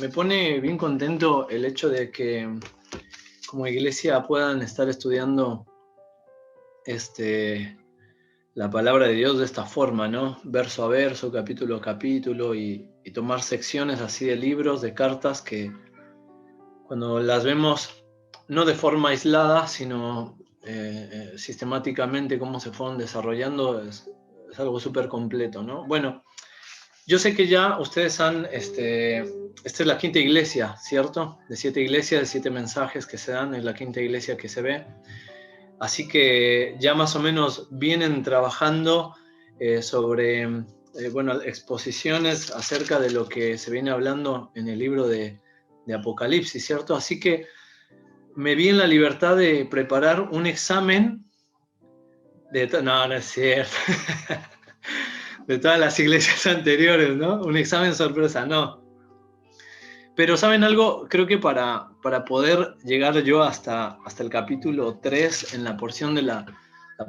Me pone bien contento el hecho de que como iglesia puedan estar estudiando la palabra de Dios de esta forma, ¿no? Verso a verso, capítulo a capítulo, y tomar secciones así de libros, de cartas, que cuando las vemos no de forma aislada, sino sistemáticamente cómo se fueron desarrollando, es algo súper completo, ¿no? Bueno, yo sé que ya ustedes han, esta es la quinta iglesia, ¿cierto? De 7 iglesias, de 7 mensajes que se dan, es la quinta iglesia que se ve. Así que ya más o menos vienen trabajando sobre, bueno, exposiciones acerca de lo que se viene hablando en el libro de Apocalipsis, ¿cierto? Así que me vi en la libertad de preparar un examen no es cierto. De todas las iglesias anteriores, ¿no? Un examen sorpresa, no. Pero ¿saben algo? Creo que para poder llegar yo hasta el capítulo 3, en la porción de la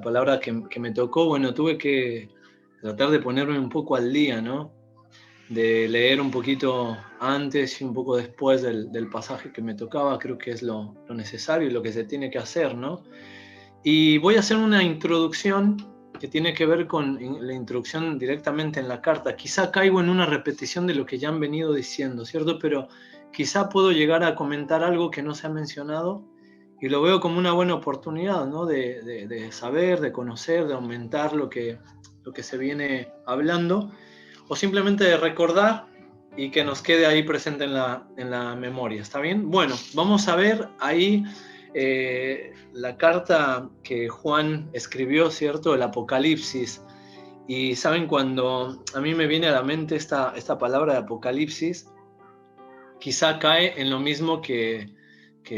palabra que me tocó, bueno, tuve que tratar de ponerme un poco al día, ¿no? De leer un poquito antes y un poco después del pasaje que me tocaba, creo que es lo necesario y lo que se tiene que hacer, ¿no? Y voy a hacer una introducción que tiene que ver con la introducción directamente en la carta. Quizá caigo en una repetición de lo que ya han venido diciendo, ¿cierto? Pero quizá puedo llegar a comentar algo que no se ha mencionado y lo veo como una buena oportunidad, ¿no? De saber, de conocer, de aumentar lo que se viene hablando, o simplemente de recordar y que nos quede ahí presente en la memoria. ¿Está bien? Bueno, vamos a ver ahí la carta que Juan escribió, ¿cierto? El Apocalipsis. Y saben, cuando a mí me viene a la mente esta palabra de Apocalipsis, quizá cae en lo mismo que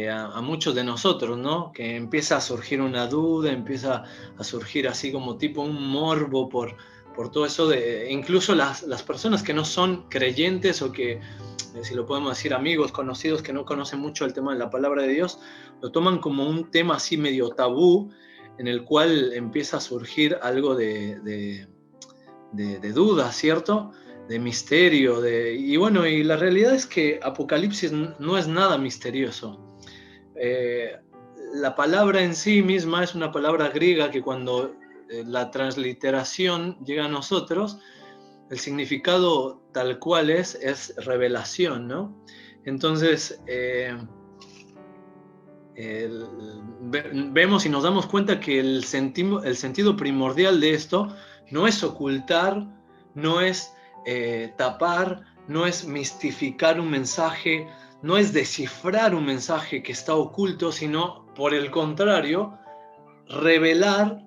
a muchos de nosotros, ¿no? Que empieza a surgir una duda, empieza a surgir así como tipo un morbo por todo eso de, incluso las personas que no son creyentes o que, si lo podemos decir, amigos, conocidos que no conocen mucho el tema de la palabra de Dios, lo toman como un tema así medio tabú, en el cual empieza a surgir algo de duda, ¿cierto? De misterio, y bueno, y la realidad es que Apocalipsis no es nada misterioso. La palabra en sí misma es una palabra griega que cuando la transliteración llega a nosotros, el significado tal cual es revelación, ¿no? Entonces, vemos y nos damos cuenta que el sentido primordial de esto no es ocultar, no es tapar, no es mistificar un mensaje, no es descifrar un mensaje que está oculto, sino por el contrario, revelar,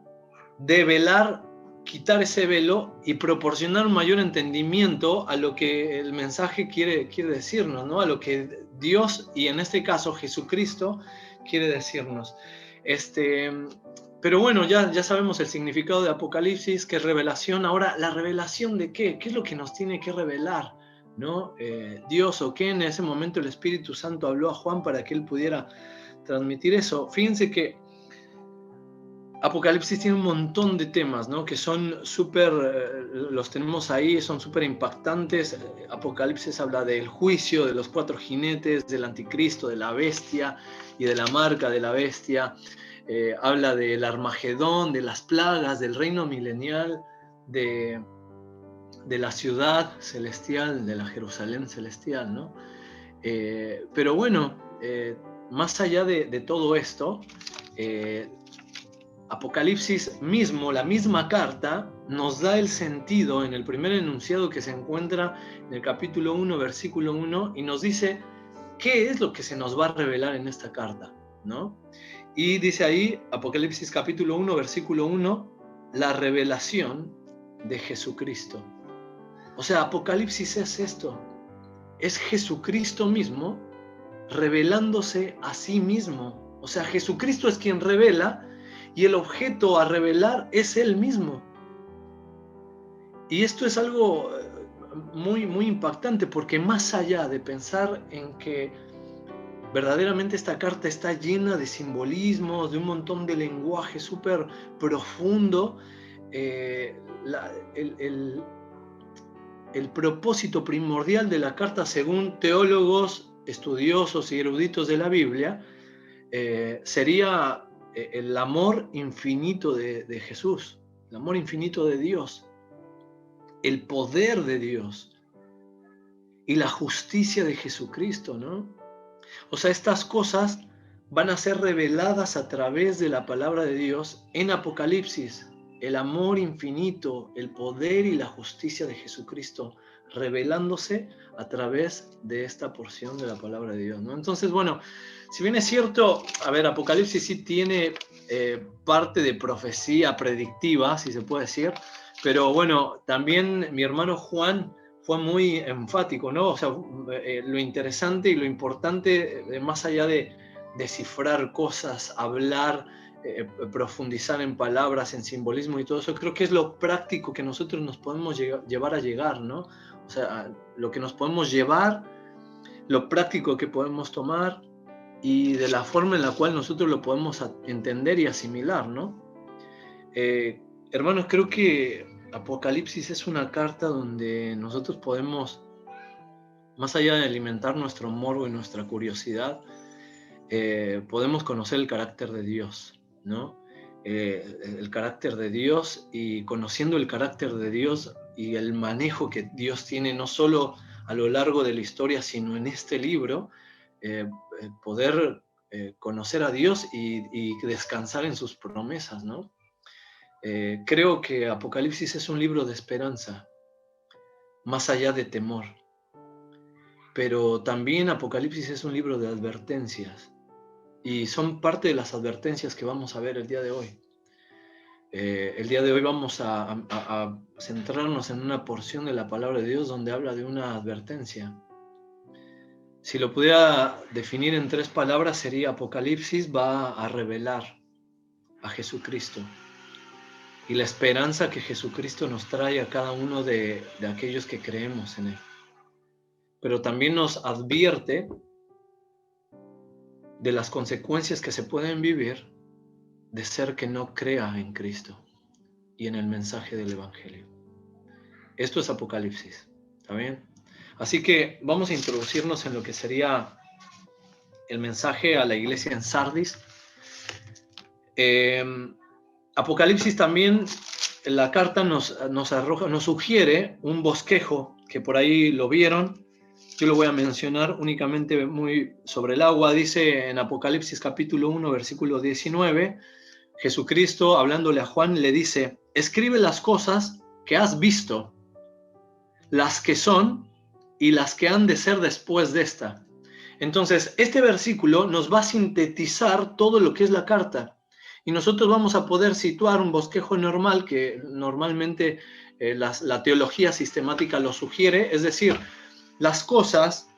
develar, quitar ese velo y proporcionar un mayor entendimiento a lo que el mensaje quiere decirnos, ¿no? A lo que Dios, y en este caso Jesucristo, quiere decirnos. Pero bueno, ya sabemos el significado de Apocalipsis, que es revelación. Ahora, ¿la revelación de qué? ¿Qué es lo que nos tiene que revelar? ¿No? Dios, o qué en ese momento el Espíritu Santo habló a Juan para que él pudiera transmitir eso. Fíjense que Apocalipsis tiene un montón de temas, ¿no? Que son súper, los tenemos ahí, son súper impactantes. Apocalipsis habla del juicio, de los 4 jinetes, del anticristo, de la bestia y de la marca de la bestia. Habla del Armagedón, de las plagas, del reino milenial, de la ciudad celestial, de la Jerusalén celestial, ¿no? Pero bueno, más allá de todo esto, Apocalipsis mismo, la misma carta, nos da el sentido en el primer enunciado que se encuentra en el capítulo 1, versículo 1, y nos dice qué es lo que se nos va a revelar en esta carta, ¿no? Y dice ahí, Apocalipsis capítulo 1, versículo 1, la revelación de Jesucristo. O sea, Apocalipsis es esto, es Jesucristo mismo revelándose a sí mismo. O sea, Jesucristo es quien revela, y el objeto a revelar es Él mismo. Y esto es algo muy, muy impactante, porque más allá de pensar en que verdaderamente esta carta está llena de simbolismos, de un montón de lenguaje súper profundo, el propósito primordial de la carta, según teólogos, estudiosos y eruditos de la Biblia, sería el amor infinito de Jesús, el amor infinito de Dios, el poder de Dios y la justicia de Jesucristo, ¿no? O sea, estas cosas van a ser reveladas a través de la palabra de Dios en Apocalipsis. El amor infinito, el poder y la justicia de Jesucristo revelándose a través de esta porción de la palabra de Dios, ¿no? Entonces, bueno, si bien es cierto, a ver, Apocalipsis sí tiene parte de profecía predictiva, si se puede decir, pero bueno, también mi hermano Juan fue muy enfático, ¿no? O sea, lo interesante y lo importante, más allá de descifrar cosas, hablar, profundizar en palabras, en simbolismo y todo eso, creo que es lo práctico que nosotros nos podemos llevar a llegar, ¿no? O sea, lo que nos podemos llevar, lo práctico que podemos tomar y de la forma en la cual nosotros lo podemos entender y asimilar, ¿no? Hermanos, creo que Apocalipsis es una carta donde nosotros podemos, más allá de alimentar nuestro morbo y nuestra curiosidad, podemos conocer el carácter de Dios, ¿no? El carácter de Dios, y conociendo el carácter de Dios y el manejo que Dios tiene no solo a lo largo de la historia, sino en este libro, poder conocer a Dios y descansar en sus promesas, ¿no? Creo que Apocalipsis es un libro de esperanza, más allá de temor. Pero también Apocalipsis es un libro de advertencias. Y son parte de las advertencias que vamos a ver el día de hoy. El día de hoy vamos a centrarnos en una porción de la palabra de Dios donde habla de una advertencia. Si lo pudiera definir en 3 palabras, sería: Apocalipsis va a revelar a Jesucristo y la esperanza que Jesucristo nos trae a cada uno de aquellos que creemos en Él. Pero también nos advierte de las consecuencias que se pueden vivir de ser que no crea en Cristo y en el mensaje del Evangelio. Esto es Apocalipsis, ¿está bien? Así que vamos a introducirnos en lo que sería el mensaje a la iglesia en Sardis. Apocalipsis también, la carta nos sugiere un bosquejo, que por ahí lo vieron. Yo lo voy a mencionar únicamente muy sobre el agua. Dice en Apocalipsis capítulo 1, versículo 19, Jesucristo, hablándole a Juan, le dice: escribe las cosas que has visto, las que son y las que han de ser después de esta. Entonces, este versículo nos va a sintetizar todo lo que es la carta. Y nosotros vamos a poder situar un bosquejo normal, que normalmente la teología sistemática lo sugiere, es decir, las cosas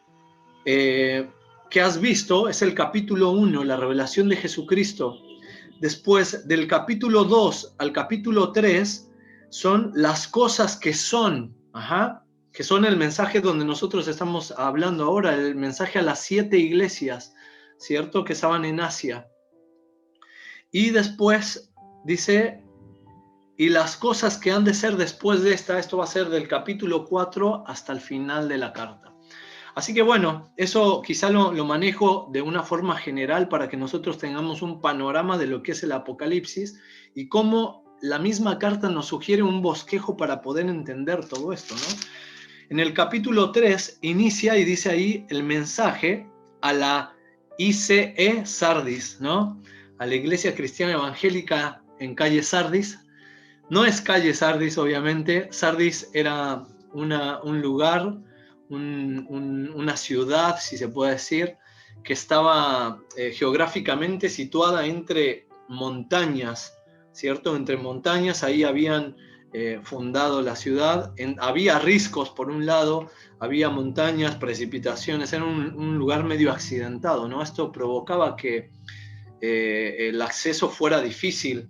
que has visto es el capítulo 1, la revelación de Jesucristo. Después, del capítulo 2 al capítulo 3, son las cosas que son, que son el mensaje donde nosotros estamos hablando ahora, el mensaje a las 7 iglesias, ¿cierto? Que estaban en Asia. Y después dice: y las cosas que han de ser después de esta. Esto va a ser del capítulo 4 hasta el final de la carta. Así que bueno, eso quizá lo manejo de una forma general para que nosotros tengamos un panorama de lo que es el Apocalipsis y cómo la misma carta nos sugiere un bosquejo para poder entender todo esto, ¿no? En el capítulo 3 inicia y dice ahí el mensaje a la ICE Sardis, ¿no? A la Iglesia Cristiana Evangélica en calle Sardis. No es calle Sardis, obviamente. Sardis era un lugar, una ciudad, si se puede decir, que estaba geográficamente situada entre montañas, ¿cierto? Entre montañas, ahí habían fundado la ciudad. Había riscos por un lado, había montañas, precipitaciones, era un lugar medio accidentado, ¿no? Esto provocaba que el acceso fuera difícil.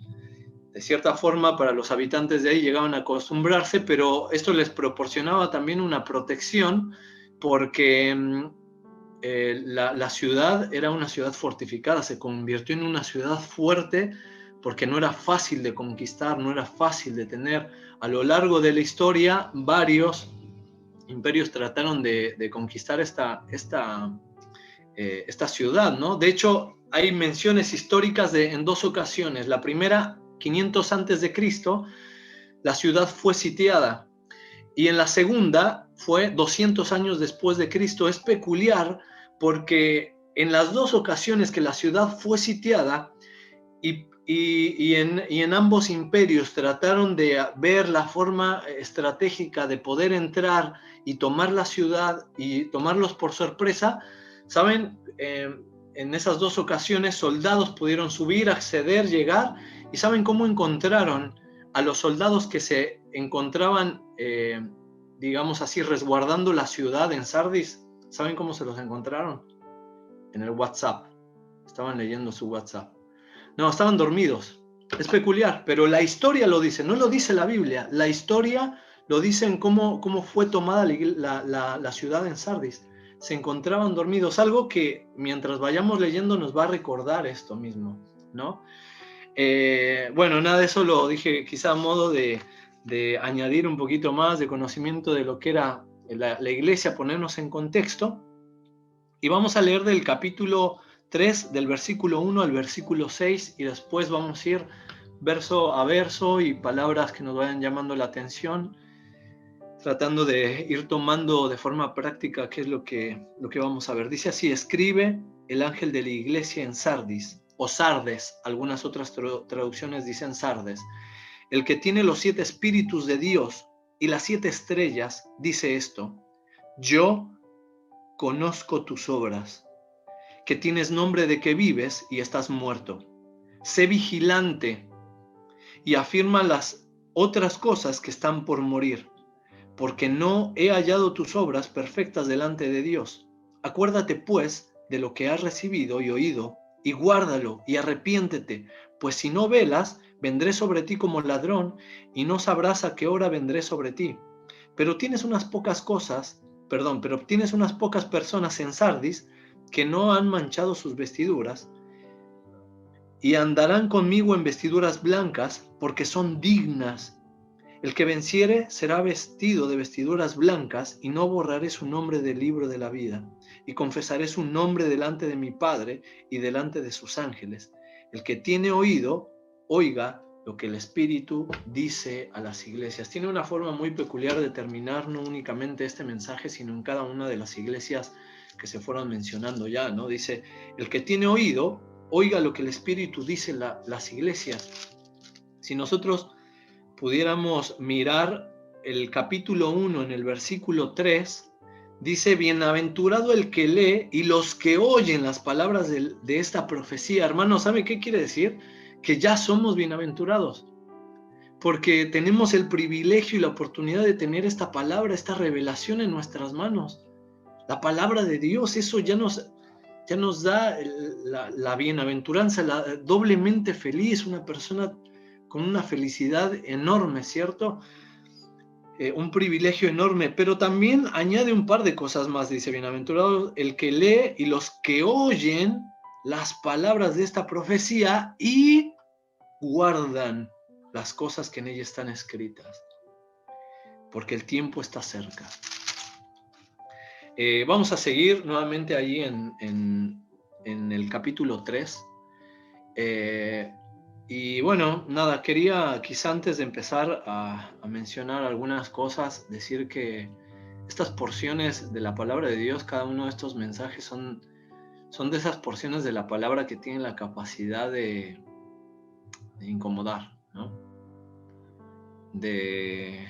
De cierta forma, para los habitantes de ahí llegaban a acostumbrarse, pero esto les proporcionaba también una protección porque la ciudad era una ciudad fortificada, se convirtió en una ciudad fuerte porque no era fácil de conquistar, no era fácil de tener. A lo largo de la historia, varios imperios trataron de conquistar esta ciudad, ¿no? De hecho, hay menciones históricas en dos ocasiones. La primera, 500 antes de Cristo, la ciudad fue sitiada. Y en la segunda, fue 200 años después de Cristo. Es peculiar porque en las dos ocasiones que la ciudad fue sitiada y en ambos imperios trataron de ver la forma estratégica de poder entrar y tomar la ciudad y tomarlos por sorpresa, ¿saben? En esas dos ocasiones soldados pudieron subir, acceder, llegar, y ¿saben cómo encontraron a los soldados que se encontraban, digamos así, resguardando la ciudad en Sardis? ¿Saben cómo se los encontraron? En el WhatsApp. Estaban leyendo su WhatsApp. No, estaban dormidos. Es peculiar, pero la historia lo dice, no lo dice la Biblia. La historia lo dice en cómo fue tomada la ciudad en Sardis. Se encontraban dormidos, algo que mientras vayamos leyendo nos va a recordar esto mismo, ¿no? Bueno, nada de eso lo dije quizá a modo de añadir un poquito más de conocimiento de lo que era la iglesia, ponernos en contexto. Y vamos a leer del capítulo 3, del versículo 1 al versículo 6, y después vamos a ir verso a verso y palabras que nos vayan llamando la atención, tratando de ir tomando de forma práctica qué es lo que vamos a ver. Dice así: escribe el ángel de la iglesia en Sardis, o Sardes, algunas otras traducciones dicen Sardes. El que tiene los 7 espíritus de Dios y las 7 estrellas, dice esto: yo conozco tus obras, que tienes nombre de que vives y estás muerto. Sé vigilante y afirma las otras cosas que están por morir, porque no he hallado tus obras perfectas delante de Dios. Acuérdate pues de lo que has recibido y oído, y guárdalo y arrepiéntete, pues si no velas, vendré sobre ti como ladrón, y no sabrás a qué hora vendré sobre ti. Pero tienes unas pocas personas en Sardis que no han manchado sus vestiduras, y andarán conmigo en vestiduras blancas, porque son dignas. El que venciere será vestido de vestiduras blancas, y no borraré su nombre del libro de la vida, y confesaré su nombre delante de mi Padre y delante de sus ángeles. El que tiene oído, oiga lo que el Espíritu dice a las iglesias. Tiene una forma muy peculiar de terminar no únicamente este mensaje, sino en cada una de las iglesias que se fueron mencionando ya, ¿no? Dice: el que tiene oído, oiga lo que el Espíritu dice a las iglesias. Si nosotros pudiéramos mirar el capítulo 1 en el versículo 3, dice: bienaventurado el que lee y los que oyen las palabras de esta profecía. Hermanos, ¿sabe qué quiere decir? Que ya somos bienaventurados, porque tenemos el privilegio y la oportunidad de tener esta palabra, esta revelación en nuestras manos. La palabra de Dios, eso ya nos da la bienaventuranza, doblemente feliz, una persona con una felicidad enorme, ¿cierto? Un privilegio enorme, pero también añade un par de cosas más. Dice: bienaventurado el que lee y los que oyen las palabras de esta profecía y guardan las cosas que en ella están escritas, porque el tiempo está cerca. Vamos a seguir nuevamente allí en el capítulo 3. Y bueno, nada, quería quizá antes de empezar a mencionar algunas cosas, decir que estas porciones de la palabra de Dios, cada uno de estos mensajes son de esas porciones de la palabra que tienen la capacidad de incomodar, ¿no? De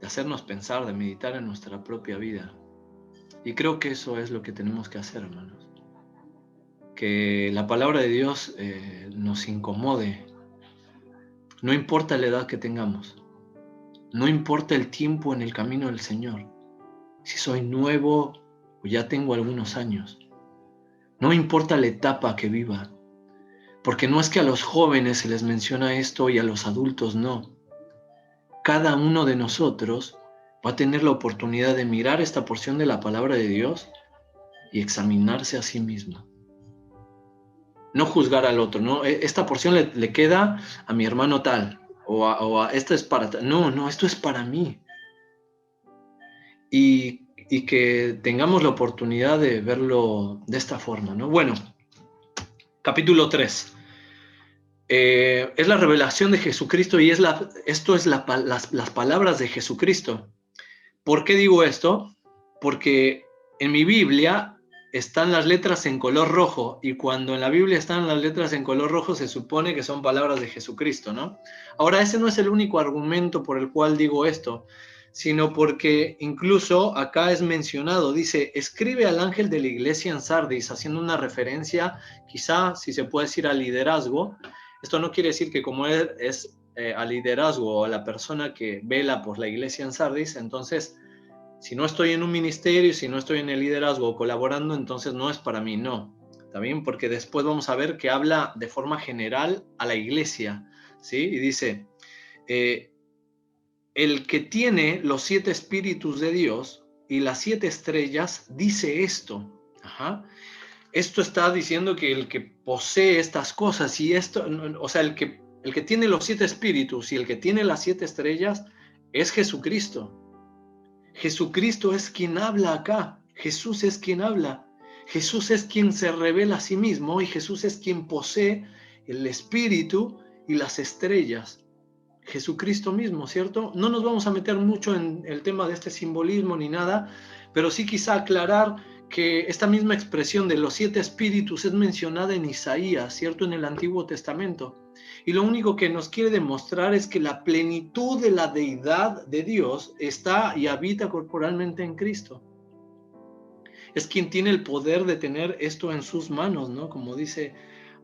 hacernos pensar, de meditar en nuestra propia vida. Y creo que eso es lo que tenemos que hacer, hermanos. Que la palabra de Dios nos incomode. No importa la edad que tengamos. No importa el tiempo en el camino del Señor. Si soy nuevo o ya tengo algunos años. No importa la etapa que viva. Porque no es que a los jóvenes se les menciona esto y a los adultos no. Cada uno de nosotros va a tener la oportunidad de mirar esta porción de la palabra de Dios y examinarse a sí mismo. No juzgar al otro, ¿no? Esta porción le queda a mi hermano tal, o a esta es para tal. No, esto es para mí. y que tengamos la oportunidad de verlo de esta forma, ¿no? Bueno, capítulo 3. Es la revelación de Jesucristo y esto es las palabras de Jesucristo. ¿Por qué digo esto? Porque en mi Biblia están las letras en color rojo, y cuando en la Biblia están las letras en color rojo se supone que son palabras de Jesucristo, ¿no? Ahora, ese no es el único argumento por el cual digo esto, sino porque incluso acá es mencionado, dice, escribe al ángel de la iglesia en Sardis, haciendo una referencia, quizá, si se puede decir, al liderazgo. Esto no quiere decir que como es al liderazgo o a la persona que vela por la iglesia en Sardis, entonces si no estoy en un ministerio, si no estoy en el liderazgo o colaborando, entonces no es para mí, no. También porque después vamos a ver que habla de forma general a la iglesia, ¿sí? Y dice, el que tiene los 7 espíritus de Dios y las 7 estrellas, dice esto. Ajá. Esto está diciendo que el que posee estas cosas y esto, o sea, el que tiene los 7 espíritus y el que tiene las 7 estrellas es Jesucristo. Jesucristo es quien habla acá. Jesús es quien habla. Jesús es quien se revela a sí mismo y Jesús es quien posee el espíritu y las estrellas. Jesucristo mismo, ¿cierto? No nos vamos a meter mucho en el tema de este simbolismo ni nada, pero sí quizá aclarar que esta misma expresión de los 7 espíritus es mencionada en Isaías, ¿cierto? En el Antiguo Testamento. Y lo único que nos quiere demostrar es que la plenitud de la deidad de Dios está y habita corporalmente en Cristo. Es quien tiene el poder de tener esto en sus manos, ¿no? Como dice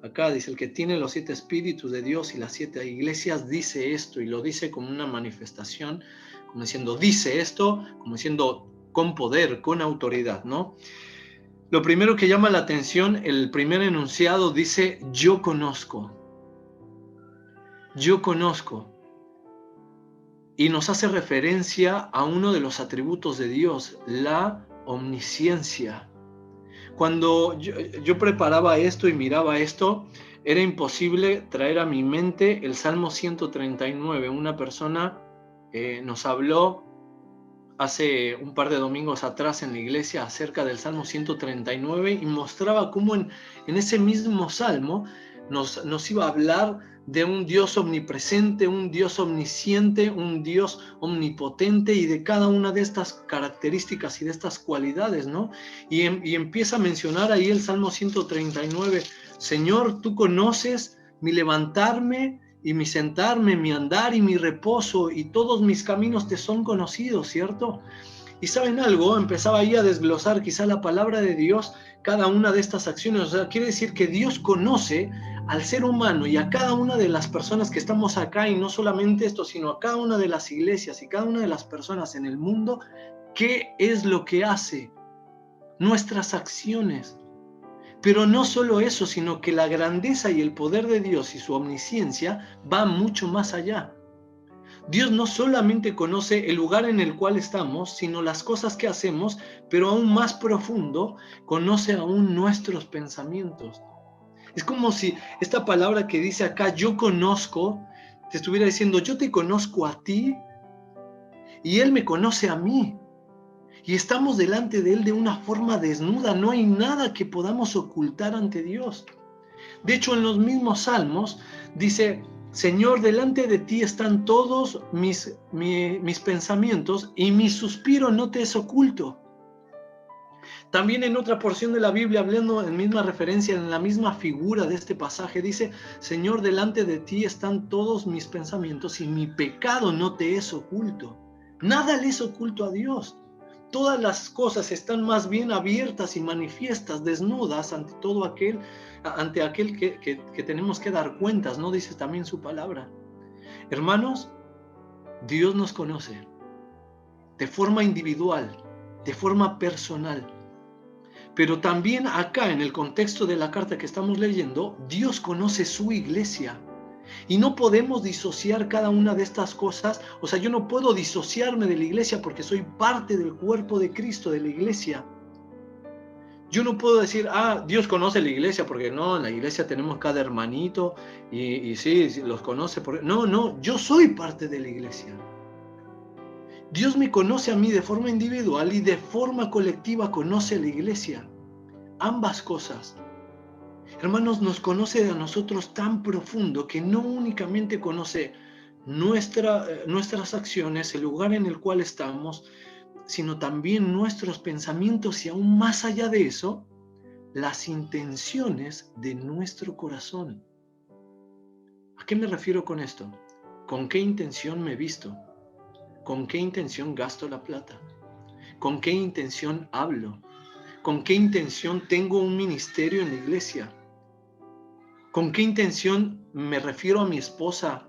acá, dice, el que tiene los 7 espíritus de Dios y las 7 iglesias dice esto, y lo dice como una manifestación, como diciendo, dice esto, como diciendo con poder, con autoridad, ¿no? Lo primero que llama la atención, el primer enunciado dice, yo conozco. Yo conozco. Y nos hace referencia a uno de los atributos de Dios, la omnisciencia. Cuando yo preparaba esto y miraba esto, era imposible traer a mi mente el Salmo 139. Una persona nos habló hace un par de domingos atrás en la iglesia acerca del Salmo 139 y mostraba cómo en ese mismo Salmo nos iba a hablar de un Dios omnipresente, un Dios omnisciente, un Dios omnipotente y de cada una de estas características y de estas cualidades, ¿no? Y empieza a mencionar ahí el Salmo 139, Señor, tú conoces mi levantarme y mi sentarme, mi andar y mi reposo, y todos mis caminos te son conocidos, ¿cierto? Y ¿saben algo? Empezaba ahí a desglosar quizá la palabra de Dios, cada una de estas acciones. O sea, quiere decir que Dios conoce al ser humano y a cada una de las personas que estamos acá, y no solamente esto, sino a cada una de las iglesias y cada una de las personas en el mundo, qué es lo que hace, nuestras acciones. Pero no solo eso, sino que la grandeza y el poder de Dios y su omnisciencia va mucho más allá. Dios no solamente conoce el lugar en el cual estamos, sino las cosas que hacemos, pero aún más profundo, conoce aún nuestros pensamientos. Es como si esta palabra que dice acá, yo conozco, te estuviera diciendo, yo te conozco a ti y Él me conoce a mí. Y estamos delante de Él de una forma desnuda, no hay nada que podamos ocultar ante Dios. De hecho, en los mismos salmos dice, Señor, delante de ti están todos mis pensamientos y mi suspiro no te es oculto. También en otra porción de la Biblia, hablando en misma referencia, en la misma figura de este pasaje, dice, Señor, delante de ti están todos mis pensamientos y mi pecado no te es oculto. Nada le es oculto a Dios. Todas las cosas están más bien abiertas y manifiestas, desnudas ante aquel que tenemos que dar cuentas, ¿no? Dice también su palabra. Hermanos, Dios nos conoce de forma individual, de forma personal. Pero también acá, en el contexto de la carta que estamos leyendo, Dios conoce su iglesia. Y no podemos disociar cada una de estas cosas. O sea, yo no puedo disociarme de la iglesia porque soy parte del cuerpo de Cristo, de la iglesia. Yo no puedo decir, Dios conoce la iglesia, porque no, en la iglesia tenemos cada hermanito y sí, los conoce. No, yo soy parte de la iglesia. Dios me conoce a mí de forma individual y de forma colectiva conoce a la iglesia. Ambas cosas. Hermanos, nos conoce a nosotros tan profundo que no únicamente conoce nuestras acciones, el lugar en el cual estamos, sino también nuestros pensamientos y aún más allá de eso, las intenciones de nuestro corazón. ¿A qué me refiero con esto? ¿Con qué intención me visto? ¿Con qué intención gasto la plata? ¿Con qué intención hablo? ¿Con qué intención tengo un ministerio en la iglesia? ¿Con qué intención me refiero a mi esposa?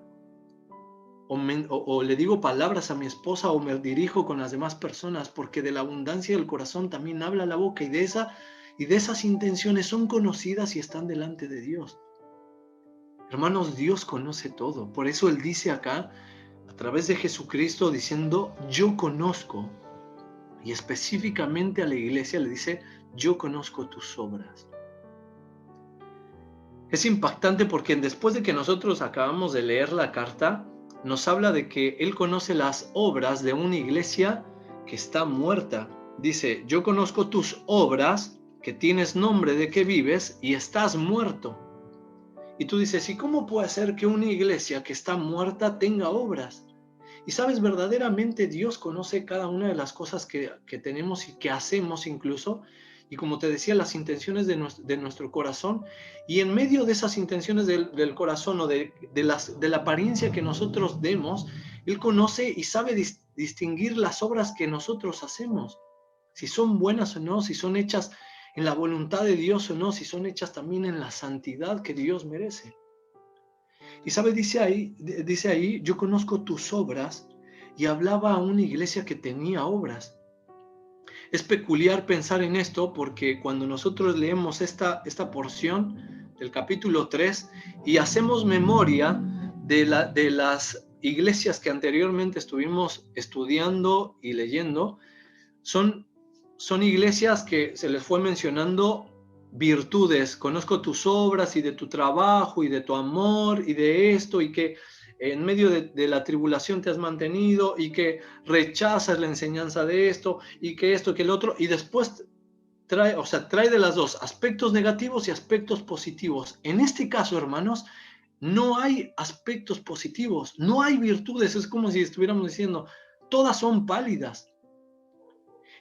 O le digo palabras a mi esposa o me dirijo con las demás personas, porque de la abundancia del corazón también habla la boca, y de esas intenciones son conocidas y están delante de Dios. Hermanos, Dios conoce todo. Por eso Él dice acá, a través de Jesucristo, diciendo, yo conozco, y específicamente a la iglesia le dice, yo conozco tus obras. Es impactante porque después de que nosotros acabamos de leer la carta, nos habla de que Él conoce las obras de una iglesia que está muerta. Dice, yo conozco tus obras, que tienes nombre de que vives y estás muerto. Y tú dices, ¿y cómo puede ser que una iglesia que está muerta tenga obras? Y sabes, verdaderamente Dios conoce cada una de las cosas que tenemos y que hacemos incluso. Y como te decía, las intenciones de nuestro corazón. Y en medio de esas intenciones del corazón o de la apariencia que nosotros demos, Él conoce y sabe distinguir las obras que nosotros hacemos. Si son buenas o no, si son hechas en la voluntad de Dios o no, si son hechas también en la santidad que Dios merece. Y sabe, dice ahí, yo conozco tus obras, y hablaba a una iglesia que tenía obras. Es peculiar pensar en esto porque cuando nosotros leemos esta porción del capítulo 3 y hacemos memoria de las iglesias que anteriormente estuvimos estudiando y leyendo, son iglesias que se les fue mencionando virtudes. Conozco tus obras y de tu trabajo y de tu amor y de esto, y que en medio de la tribulación te has mantenido, y que rechazas la enseñanza de esto, y que esto, que el otro, y después trae de las dos, aspectos negativos y aspectos positivos. En este caso, hermanos, no hay aspectos positivos, no hay virtudes. Es como si estuviéramos diciendo, todas son pálidas.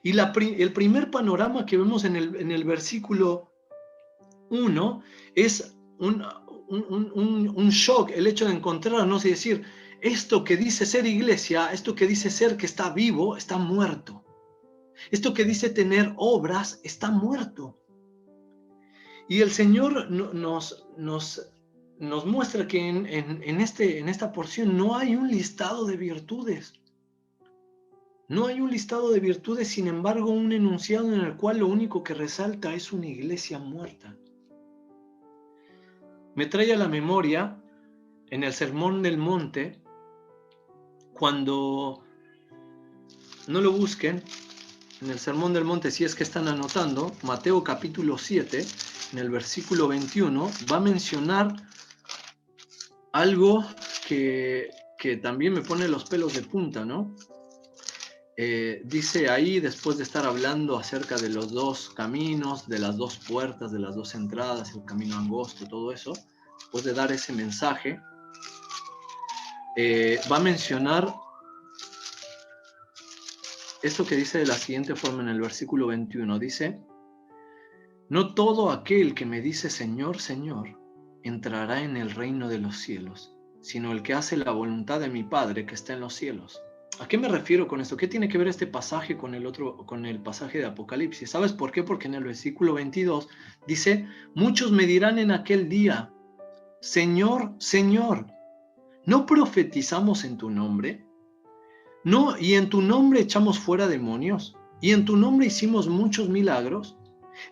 Y el primer panorama que vemos en el versículo 1 es un shock, el hecho de encontrarnos y decir, esto que dice ser iglesia, esto que dice ser que está vivo, está muerto. Esto que dice tener obras, está muerto. Y el Señor nos muestra que en esta porción no hay un listado de virtudes. No hay un listado de virtudes, sin embargo, un enunciado en el cual lo único que resalta es una iglesia muerta. Me trae a la memoria en el Sermón del Monte, cuando, no lo busquen, en el Sermón del Monte, si es que están anotando, Mateo capítulo 7, en el versículo 21, va a mencionar algo que también me pone los pelos de punta, ¿no? Dice ahí, después de estar hablando acerca de los dos caminos, de las dos puertas, de las dos entradas, el camino angosto, todo eso, después de dar ese mensaje, va a mencionar esto que dice de la siguiente forma en el versículo 21. Dice, no todo aquel que me dice Señor, Señor, entrará en el reino de los cielos, sino el que hace la voluntad de mi Padre que está en los cielos. ¿A qué me refiero con esto? ¿Qué tiene que ver este pasaje con el pasaje de Apocalipsis? ¿Sabes por qué? Porque en el versículo 22 dice, muchos me dirán en aquel día, Señor, Señor, ¿no profetizamos en tu nombre? ¿No? ¿Y en tu nombre echamos fuera demonios? ¿Y en tu nombre hicimos muchos milagros?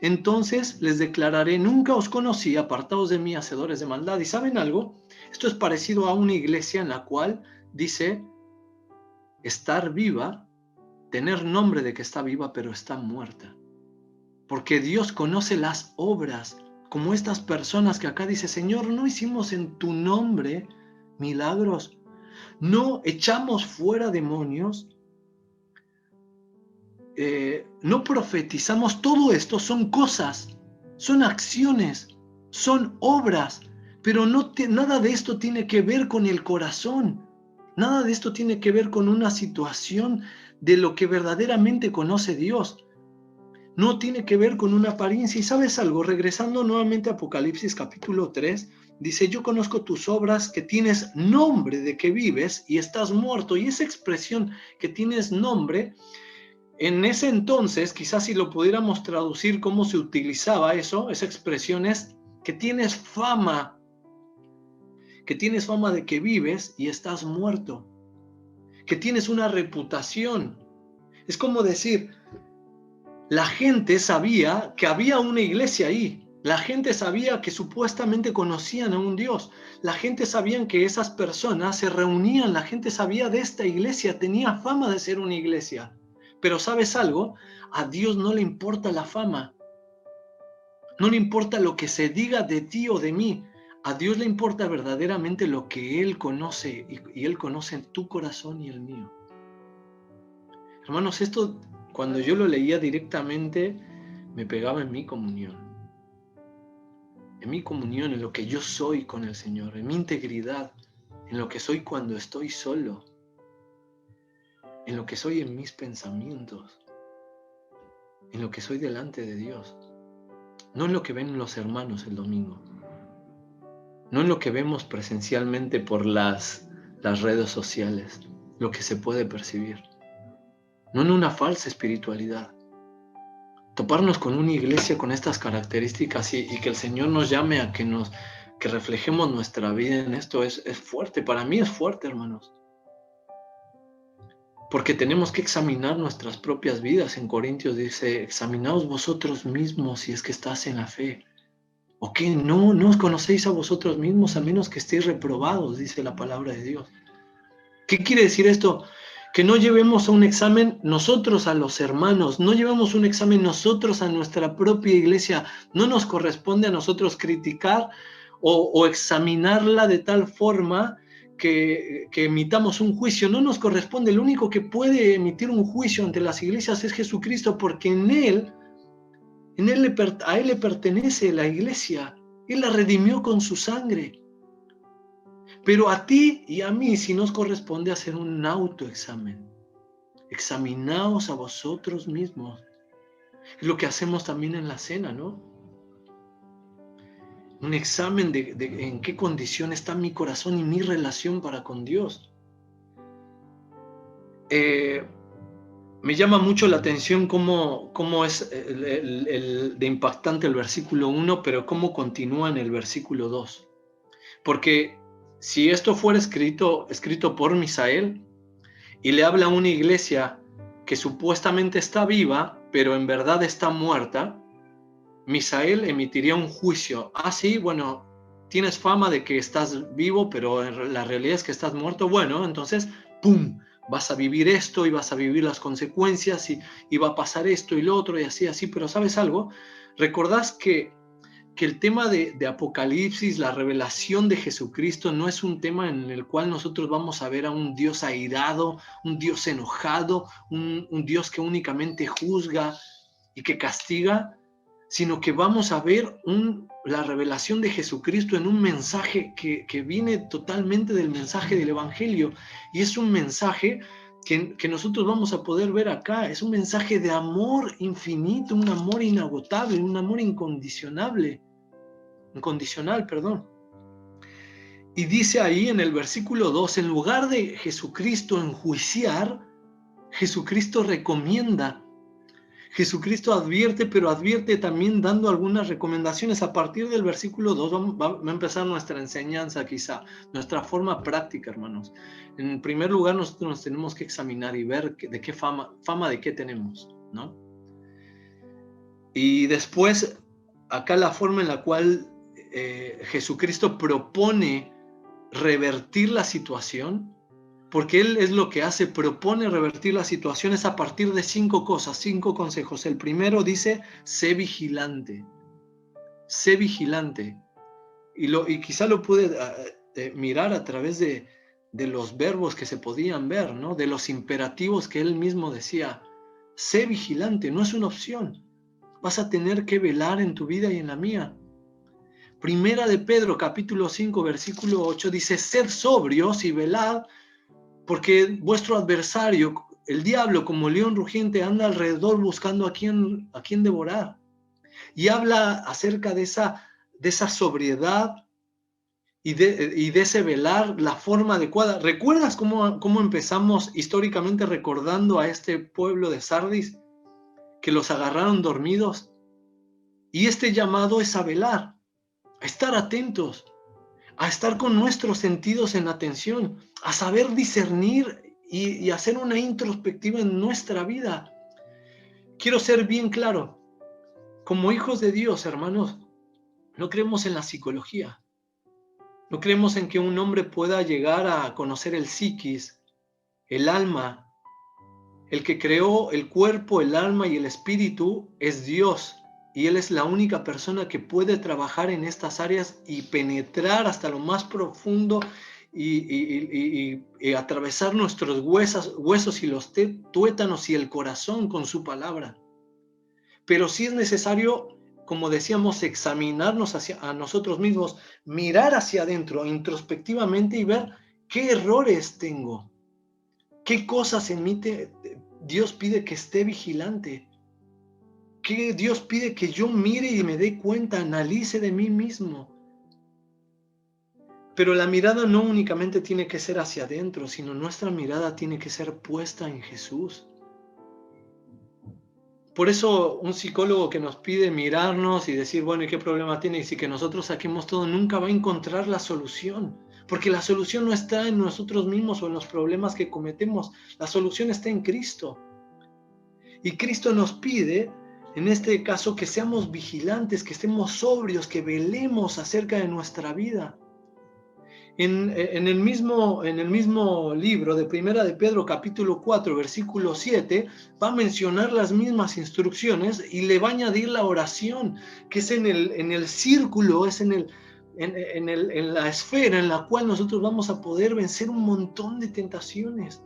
Entonces les declararé, nunca os conocí, apartados de mí, hacedores de maldad. ¿Y saben algo? Esto es parecido a una iglesia en la cual dice estar viva, tener nombre de que está viva, pero está muerta. Porque Dios conoce las obras, como estas personas que acá dice, Señor, ¿no hicimos en tu nombre milagros? ¿No echamos fuera demonios? no profetizamos. Todo esto son cosas, son acciones, son obras, pero nada de esto tiene que ver con el corazón. Nada de esto tiene que ver con una situación de lo que verdaderamente conoce Dios. No tiene que ver con una apariencia. ¿Y sabes algo? Regresando nuevamente a Apocalipsis capítulo 3, dice: yo conozco tus obras, que tienes nombre de que vives y estás muerto. Y esa expresión, que tienes nombre, en ese entonces, quizás si lo pudiéramos traducir cómo se utilizaba eso, esa expresión es que tienes fama de que vives y estás muerto, que tienes una reputación. Es como decir, la gente sabía que había una iglesia ahí. La gente sabía que supuestamente conocían a un Dios. La gente sabía que esas personas se reunían. La gente sabía de esta iglesia. Tenía fama de ser una iglesia. Pero ¿sabes algo? A Dios no le importa la fama. No le importa lo que se diga de ti o de mí. A Dios le importa verdaderamente lo que Él conoce. Y Él conoce tu corazón y el mío. Hermanos, esto, cuando yo lo leía directamente, me pegaba en mi comunión. En mi comunión, en lo que yo soy con el Señor, en mi integridad, en lo que soy cuando estoy solo, en lo que soy en mis pensamientos, en lo que soy delante de Dios. No en lo que ven los hermanos el domingo, no en lo que vemos presencialmente por las redes sociales, lo que se puede percibir, no en una falsa espiritualidad. Toparnos con una iglesia con estas características y que el Señor nos llame a que reflejemos nuestra vida en esto es fuerte. Para mí es fuerte, hermanos. Porque tenemos que examinar nuestras propias vidas. En Corintios dice: examinaos vosotros mismos si es que estás en la fe. ¿O qué? No os conocéis a vosotros mismos a menos que estéis reprobados, dice la palabra de Dios. ¿Qué quiere decir esto? Que no llevemos a un examen nosotros a los hermanos, no llevamos un examen nosotros a nuestra propia iglesia. No nos corresponde a nosotros criticar o examinarla de tal forma que emitamos un juicio. No nos corresponde. El único que puede emitir un juicio ante las iglesias es Jesucristo, porque a Él le pertenece la iglesia. Él la redimió con su sangre. Pero a ti y a mí sí nos corresponde hacer un autoexamen. Examinaos a vosotros mismos. Es lo que hacemos también en la cena, ¿no? Un examen de en qué condición está mi corazón y mi relación para con Dios. Me llama mucho la atención cómo es de impactante el versículo 1, pero cómo continúa en el versículo 2. Porque si esto fuera escrito por Misael y le habla a una iglesia que supuestamente está viva, pero en verdad está muerta, Misael emitiría un juicio. Ah, sí, bueno, tienes fama de que estás vivo, pero la realidad es que estás muerto. Bueno, entonces, ¡pum!, vas a vivir esto y vas a vivir las consecuencias y va a pasar esto y lo otro y así. Pero ¿sabes algo? ¿Recordás que el tema de Apocalipsis, la revelación de Jesucristo, no es un tema en el cual nosotros vamos a ver a un Dios airado, un Dios enojado, un Dios que únicamente juzga y que castiga, sino que vamos a ver la revelación de Jesucristo en un mensaje que viene totalmente del mensaje del Evangelio, y es un mensaje que nosotros vamos a poder ver acá. Es un mensaje de amor infinito, un amor inagotable, un amor incondicional. Y dice ahí en el versículo 2, en lugar de Jesucristo enjuiciar, Jesucristo recomienda. Jesucristo advierte, pero advierte también dando algunas recomendaciones. A partir del versículo 2 va a empezar nuestra enseñanza, quizá, nuestra forma práctica, hermanos. En primer lugar, nosotros nos tenemos que examinar y ver de qué fama de qué tenemos, ¿no? Y después, acá la forma en la cual Jesucristo propone revertir la situación, porque Él es lo que hace, propone revertir las situaciones a partir de 5 cosas, 5 consejos. El primero dice: sé vigilante. Sé vigilante. Y quizá lo pude mirar a través de los verbos que se podían ver, ¿no? De los imperativos que Él mismo decía. Sé vigilante, no es una opción. Vas a tener que velar en tu vida y en la mía. Primera de Pedro, capítulo 5, versículo 8, dice: sed sobrios y velad, porque vuestro adversario, el diablo, como león rugiente, anda alrededor buscando a quién devorar. Y habla acerca de esa sobriedad y de ese velar, la forma adecuada. ¿Recuerdas cómo empezamos históricamente recordando a este pueblo de Sardis, que los agarraron dormidos? Y este llamado es a velar, a estar atentos, a estar con nuestros sentidos en atención, a saber discernir y hacer una introspectiva en nuestra vida. Quiero ser bien claro, como hijos de Dios, hermanos, no creemos en la psicología, no creemos en que un hombre pueda llegar a conocer el psiquis, el alma. El que creó el cuerpo, el alma y el espíritu es Dios, y Él es la única persona que puede trabajar en estas áreas y penetrar hasta lo más profundo y atravesar nuestros huesos y los tuétanos y el corazón con su palabra. Pero sí es necesario, como decíamos, examinarnos a nosotros mismos, mirar hacia adentro introspectivamente y ver qué errores tengo, qué cosas en mí Dios pide que esté vigilante, que Dios pide que yo mire y me dé cuenta, analice de mí mismo. Pero la mirada no únicamente tiene que ser hacia adentro, sino nuestra mirada tiene que ser puesta en Jesús. Por eso un psicólogo que nos pide mirarnos y decir, bueno, ¿y qué problema tiene? Y si que nosotros saquemos todo, nunca va a encontrar la solución. Porque la solución no está en nosotros mismos o en los problemas que cometemos. La solución está en Cristo. Y Cristo nos pide, en este caso, que seamos vigilantes, que estemos sobrios, que velemos acerca de nuestra vida. En el mismo libro de Primera de Pedro, capítulo 4, versículo 7, va a mencionar las mismas instrucciones y le va a añadir la oración, que es en el círculo, es en la esfera en la cual nosotros vamos a poder vencer un montón de tentaciones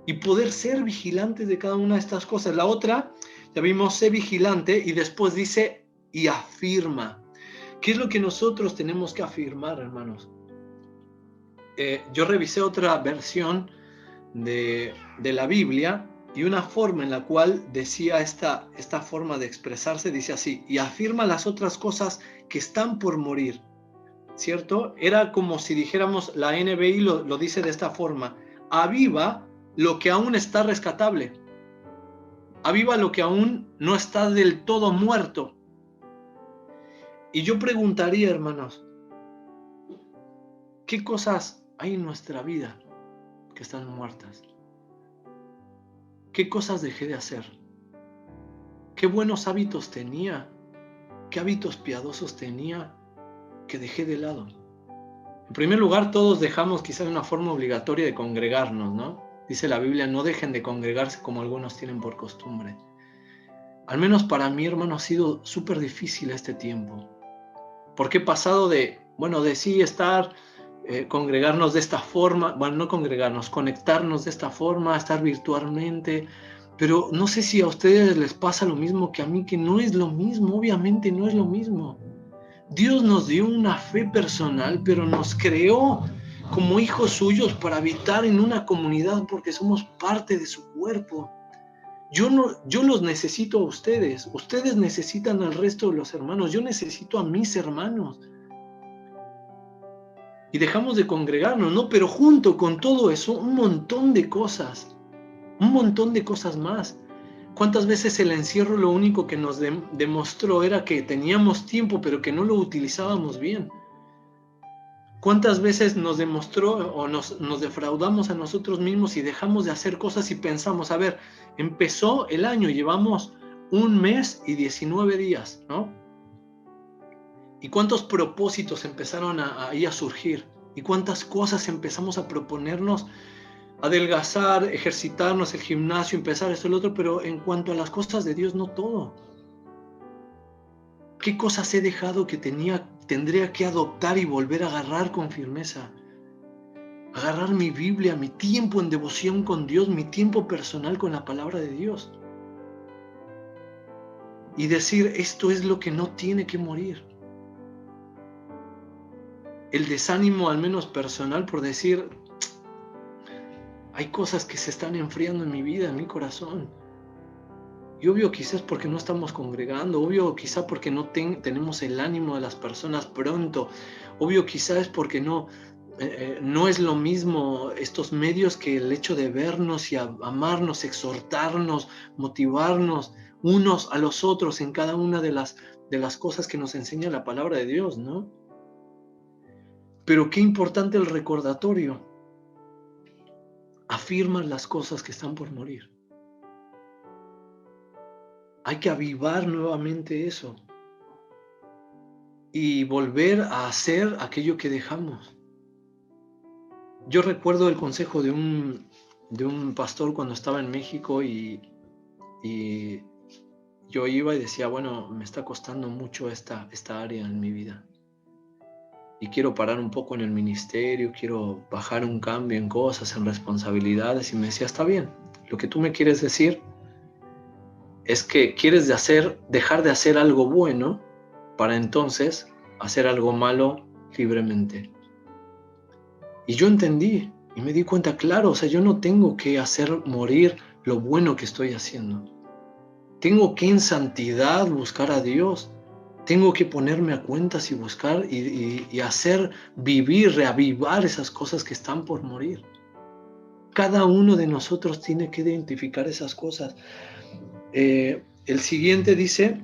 y poder ser vigilantes de cada una de estas cosas. La otra, ya vimos, sé vigilante, y después dice, y afirma. ¿Qué es lo que nosotros tenemos que afirmar, hermanos? Yo revisé otra versión de la Biblia, y una forma en la cual decía esta forma de expresarse, dice así: y afirma las otras cosas que están por morir, ¿cierto? Era como si dijéramos, la NBI lo dice de esta forma: aviva lo que aún está rescatable, aviva lo que aún no está del todo muerto. Y yo preguntaría, hermanos, ¿qué cosas hay en nuestra vida que están muertas? ¿Qué cosas dejé de hacer? ¿Qué buenos hábitos tenía? ¿Qué hábitos piadosos tenía que dejé de lado? En primer lugar, todos dejamos quizás una forma obligatoria de congregarnos, ¿no? Dice la Biblia, no dejen de congregarse como algunos tienen por costumbre. Al menos para mí, hermano, ha sido súper difícil este tiempo. Porque he pasado de sí estar, congregarnos de esta forma, bueno, no congregarnos, conectarnos de esta forma, estar virtualmente, pero no sé si a ustedes les pasa lo mismo que a mí, que no es lo mismo, obviamente no es lo mismo. Dios nos dio una fe personal, pero nos creó como hijos suyos para habitar en una comunidad porque somos parte de su cuerpo. Yo los necesito a ustedes necesitan al resto de los hermanos, yo necesito a mis hermanos. Y dejamos de congregarnos, ¿no? Pero junto con todo eso, un montón de cosas más. ¿Cuántas veces el encierro lo único que nos demostró era que teníamos tiempo, pero que no lo utilizábamos bien? ¿Cuántas veces nos demostró o nos defraudamos a nosotros mismos y dejamos de hacer cosas y pensamos, a ver, empezó el año, llevamos 1 mes y 19 días, ¿no? ¿Y cuántos propósitos empezaron ahí a surgir? ¿Y cuántas cosas empezamos a proponernos? Adelgazar, ejercitarnos, el gimnasio, empezar esto y lo otro, pero en cuanto a las cosas de Dios, no todo. ¿Qué cosas he dejado que tendría que adoptar y volver a agarrar con firmeza? Agarrar mi Biblia, mi tiempo en devoción con Dios, mi tiempo personal con la palabra de Dios. Y decir, esto es lo que no tiene que morir. El desánimo, al menos personal, por decir, hay cosas que se están enfriando en mi vida, en mi corazón. Y obvio quizás porque no estamos congregando, obvio quizás porque no tenemos el ánimo de las personas pronto, obvio quizás porque no es lo mismo estos medios que el hecho de vernos y amarnos, exhortarnos, motivarnos unos a los otros en cada una de las cosas que nos enseña la palabra de Dios, ¿no? Pero qué importante el recordatorio. Afirma las cosas que están por morir. Hay que avivar nuevamente eso y volver a hacer aquello que dejamos. Yo recuerdo el consejo de un pastor cuando estaba en México y yo iba y decía, bueno, me está costando mucho esta área en mi vida. Y quiero parar un poco en el ministerio, quiero bajar un cambio en cosas, en responsabilidades. Y me decía, está bien, lo que tú me quieres decir es que quieres dejar de hacer algo bueno para entonces hacer algo malo libremente. Y yo entendí y me di cuenta, claro, o sea, yo no tengo que hacer morir lo bueno que estoy haciendo. Tengo que en santidad buscar a Dios. Tengo que ponerme a cuentas y buscar y hacer vivir, reavivar esas cosas que están por morir. Cada uno de nosotros tiene que identificar esas cosas. El siguiente dice,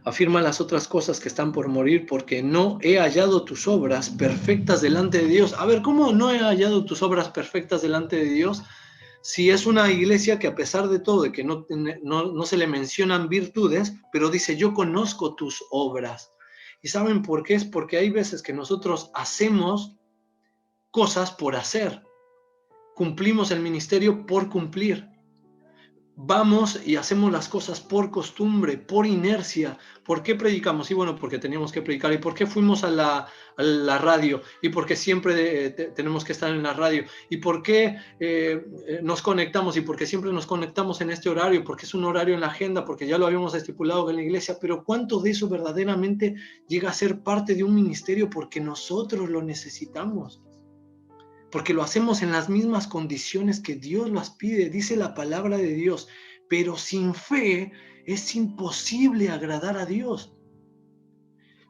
afirma las otras cosas que están por morir porque no he hallado tus obras perfectas delante de Dios. A ver, ¿cómo no he hallado tus obras perfectas delante de Dios? Si es una iglesia que a pesar de todo, de que no se le mencionan virtudes, pero dice, yo conozco tus obras. ¿Y saben por qué? Es porque hay veces que nosotros hacemos cosas por hacer. Cumplimos el ministerio por cumplir. Vamos y hacemos las cosas por costumbre, por inercia. ¿Por qué predicamos? Y bueno, porque teníamos que predicar. ¿Y por qué fuimos a la radio? ¿Y por qué siempre tenemos que estar en la radio? ¿Y por qué nos conectamos? ¿Y por qué siempre nos conectamos en este horario? Porque es un horario en la agenda, porque ya lo habíamos estipulado en la iglesia. Pero ¿cuánto de eso verdaderamente llega a ser parte de un ministerio porque nosotros lo necesitamos? Porque lo hacemos en las mismas condiciones que Dios las pide, dice la palabra de Dios, pero sin fe es imposible agradar a Dios.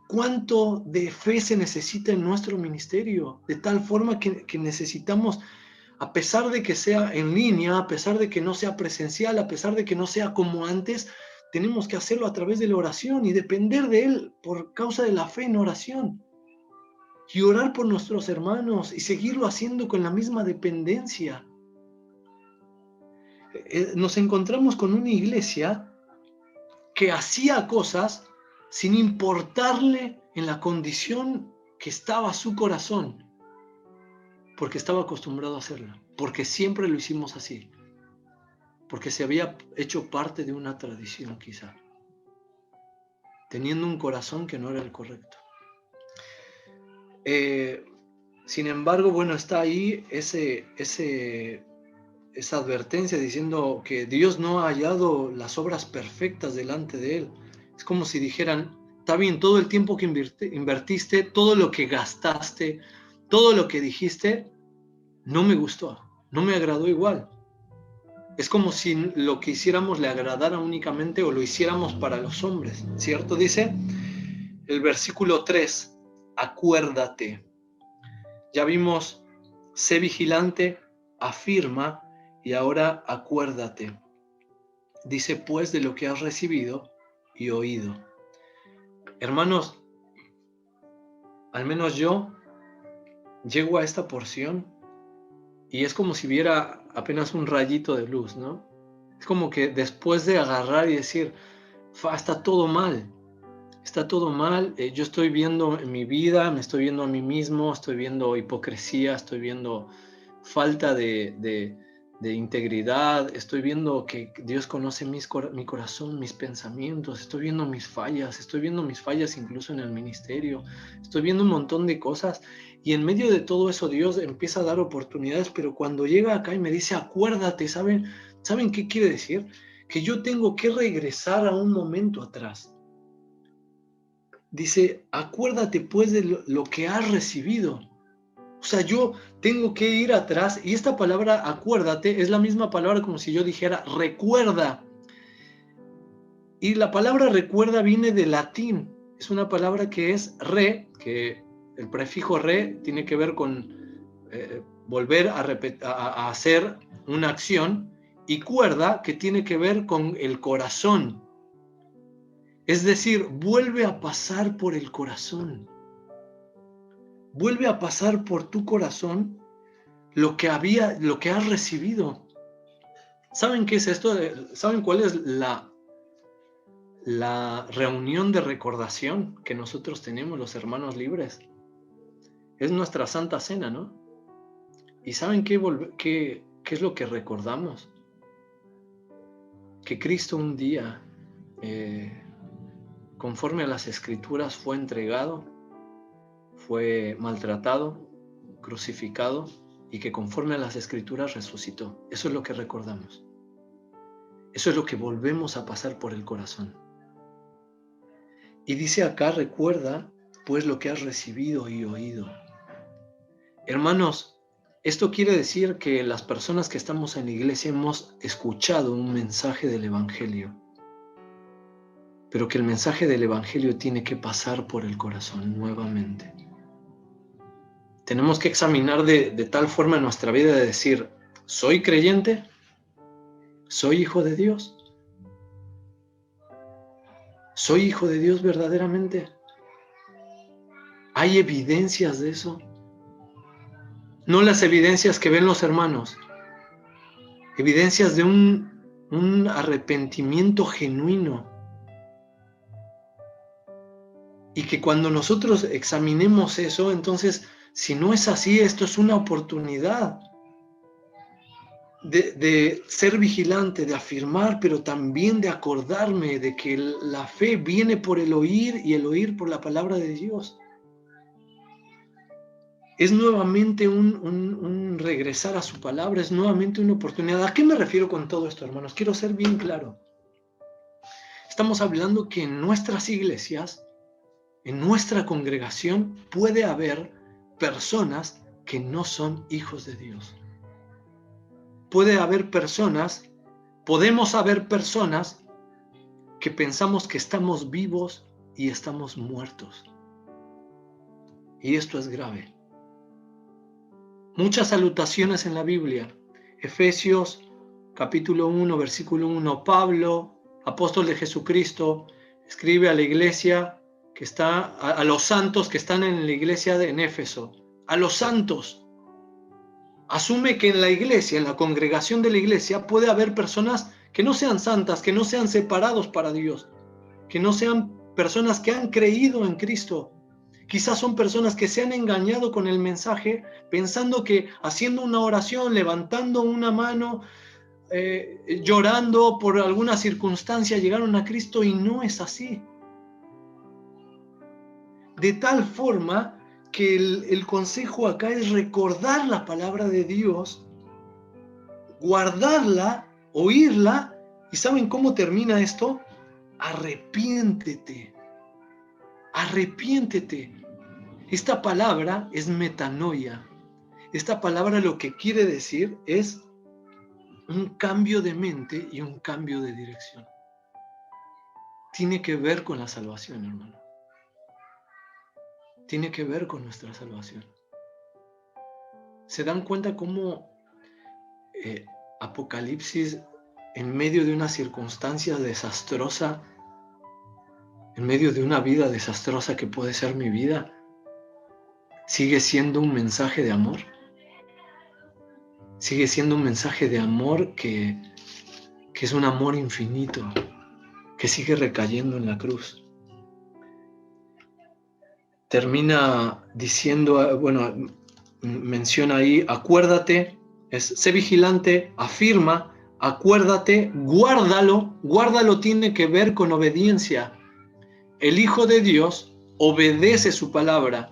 ¿Cuánto de fe se necesita en nuestro ministerio? De tal forma que necesitamos, a pesar de que sea en línea, a pesar de que no sea presencial, a pesar de que no sea como antes, tenemos que hacerlo a través de la oración y depender de Él por causa de la fe en oración. Y orar por nuestros hermanos y seguirlo haciendo con la misma dependencia. Nos encontramos con una iglesia que hacía cosas sin importarle en la condición que estaba su corazón, porque estaba acostumbrado a hacerlo, porque siempre lo hicimos así, porque se había hecho parte de una tradición quizá, teniendo un corazón que no era el correcto. Sin embargo, bueno, está ahí esa advertencia diciendo que Dios no ha hallado las obras perfectas delante de Él. Es como si dijeran, está bien, todo el tiempo que invertiste, todo lo que gastaste, todo lo que dijiste, no me gustó, no me agradó igual. Es como si lo que hiciéramos le agradara únicamente o lo hiciéramos para los hombres, ¿cierto? Dice el versículo 3, acuérdate. Ya vimos, sé vigilante, afirma, y ahora acuérdate. Dice, pues, de lo que has recibido y oído. Hermanos, al menos yo llego a esta porción y es como si viera apenas un rayito de luz, ¿no? Es como que después de agarrar y decir, está todo mal, yo estoy viendo en mi vida, me estoy viendo a mí mismo, estoy viendo hipocresía, estoy viendo falta de de integridad, estoy viendo que Dios conoce mi corazón, mis pensamientos, estoy viendo mis fallas incluso en el ministerio, estoy viendo un montón de cosas y en medio de todo eso Dios empieza a dar oportunidades, pero cuando llega acá y me dice acuérdate, ¿saben qué quiere decir? Que yo tengo que regresar a un momento atrás. Dice, acuérdate pues de lo que has recibido. O sea, yo tengo que ir atrás y esta palabra acuérdate es la misma palabra como si yo dijera recuerda. Y la palabra recuerda viene del latín. Es una palabra que es re, que el prefijo re tiene que ver con volver a hacer una acción, y cuerda que tiene que ver con el corazón. Es decir, vuelve a pasar por el corazón. Vuelve a pasar por tu corazón lo que has recibido. ¿Saben qué es esto? ¿Saben cuál es la reunión de recordación que nosotros tenemos los hermanos libres? Es nuestra Santa Cena, ¿no? ¿Y saben qué es lo que recordamos? Que Cristo un día, conforme a las Escrituras, fue entregado, fue maltratado, crucificado, y que conforme a las Escrituras resucitó. Eso es lo que recordamos. Eso es lo que volvemos a pasar por el corazón. Y dice acá, recuerda pues lo que has recibido y oído. Hermanos, esto quiere decir que las personas que estamos en la iglesia hemos escuchado un mensaje del Evangelio, pero que el mensaje del Evangelio tiene que pasar por el corazón nuevamente. Tenemos que examinar de tal forma nuestra vida de decir, ¿soy creyente? ¿Soy hijo de Dios? ¿Soy hijo de Dios verdaderamente? ¿Hay evidencias de eso? No las evidencias que ven los hermanos, evidencias de un arrepentimiento genuino. Y que cuando nosotros examinemos eso, entonces, si no es así, esto es una oportunidad de ser vigilante, de afirmar, pero también de acordarme de que la fe viene por el oír y el oír por la palabra de Dios. Es nuevamente un regresar a su palabra, es nuevamente una oportunidad. ¿A qué me refiero con todo esto, hermanos? Quiero ser bien claro. Estamos hablando que en nuestras iglesias, en nuestra congregación, puede haber personas que no son hijos de Dios. Podemos haber personas que pensamos que estamos vivos y estamos muertos. Y esto es grave. Muchas salutaciones en la Biblia. Efesios capítulo 1, versículo 1. Pablo, apóstol de Jesucristo, escribe a la iglesia que está, a los santos que están en la iglesia en Éfeso. A los santos. Asume que en la iglesia, en la congregación de la iglesia, puede haber personas que no sean santas, que no sean separados para Dios, que no sean personas que han creído en Cristo. Quizás son personas que se han engañado con el mensaje, pensando que haciendo una oración, levantando una mano, llorando por alguna circunstancia, llegaron a Cristo, y no es así. De tal forma que el consejo acá es recordar la palabra de Dios, guardarla, oírla, y ¿saben cómo termina esto? Arrepiéntete. Arrepiéntete. Esta palabra es metanoia. Esta palabra lo que quiere decir es un cambio de mente y un cambio de dirección. Tiene que ver con la salvación, hermano. Tiene que ver con nuestra salvación. ¿Se dan cuenta cómo Apocalipsis, en medio de una circunstancia desastrosa, en medio de una vida desastrosa que puede ser mi vida, sigue siendo un mensaje de amor? Sigue siendo un mensaje de amor que es un amor infinito, que sigue recayendo en la cruz. Termina diciendo, menciona ahí, acuérdate Sé vigilante, afirma, acuérdate, guárdalo. Guárdalo tiene que ver con obediencia. El Hijo de Dios obedece su palabra.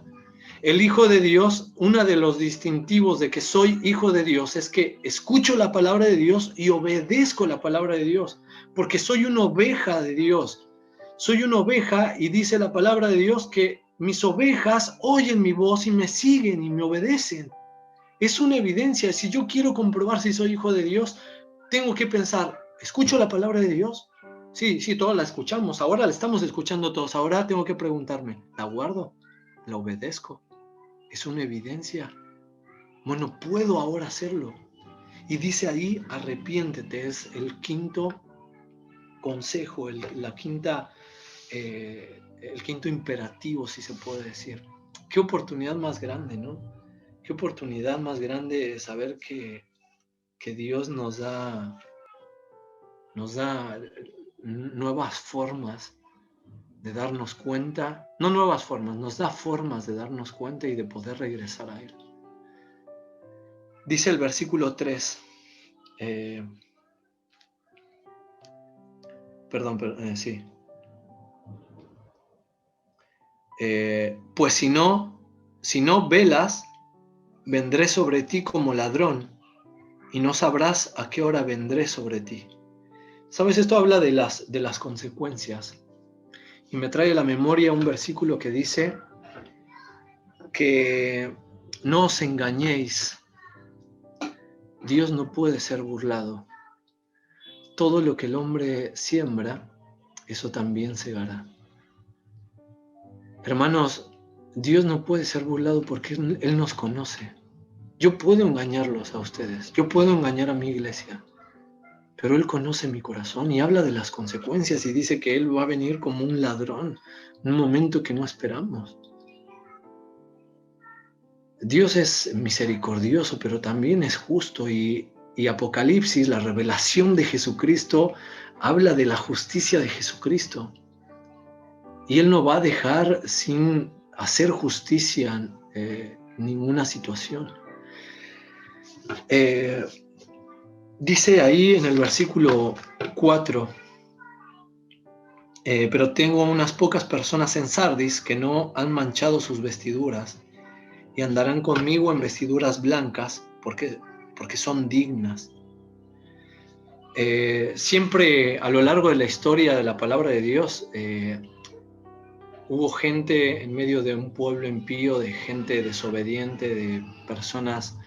El Hijo de Dios, uno de los distintivos de que soy hijo de Dios es que escucho la palabra de Dios y obedezco la palabra de Dios, porque soy una oveja de Dios. Soy una oveja y dice la palabra de Dios que mis ovejas oyen mi voz y me siguen y me obedecen. Es una evidencia. Si yo quiero comprobar si soy hijo de Dios, tengo que pensar, ¿escucho la palabra de Dios? Sí, todos la escuchamos. Ahora la estamos escuchando todos. Ahora tengo que preguntarme, ¿la guardo? ¿La obedezco? Es una evidencia. Bueno, puedo ahora hacerlo. Y dice ahí, arrepiéntete. Es el quinto consejo, el quinto imperativo, si se puede decir. Qué oportunidad más grande, ¿no? Qué oportunidad más grande saber que Dios nos da nuevas formas de darnos cuenta, no nuevas formas, nos da formas de darnos cuenta y de poder regresar a Él. Dice el versículo 3, sí. Pues si no velas, vendré sobre ti como ladrón y no sabrás a qué hora vendré sobre ti. ¿Sabes? Esto habla de las consecuencias. Y me trae a la memoria un versículo que dice que no os engañéis. Dios no puede ser burlado. Todo lo que el hombre siembra, eso también segará. Hermanos, Dios no puede ser burlado porque Él nos conoce. Yo puedo engañarlos a ustedes, yo puedo engañar a mi iglesia, pero Él conoce mi corazón y habla de las consecuencias y dice que Él va a venir como un ladrón en un momento que no esperamos. Dios es misericordioso, pero también es justo y Apocalipsis, la revelación de Jesucristo, habla de la justicia de Jesucristo. Y Él no va a dejar sin hacer justicia ninguna situación. Dice ahí en el versículo 4, pero tengo unas pocas personas en Sardis que no han manchado sus vestiduras y andarán conmigo en vestiduras blancas porque son dignas. Siempre a lo largo de la historia de la palabra de Dios, hubo gente en medio de un pueblo impío, de gente desobediente, de personas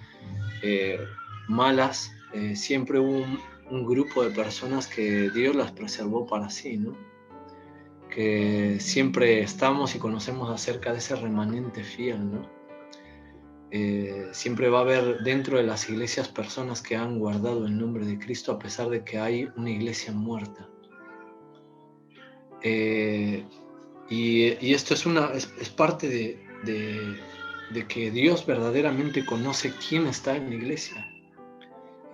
malas. Siempre hubo un grupo de personas que Dios las preservó para sí, ¿no? Que siempre estamos y conocemos acerca de ese remanente fiel, ¿no? Siempre va a haber dentro de las iglesias personas que han guardado el nombre de Cristo a pesar de que hay una iglesia muerta. Y esto es parte de que Dios verdaderamente conoce quién está en la iglesia.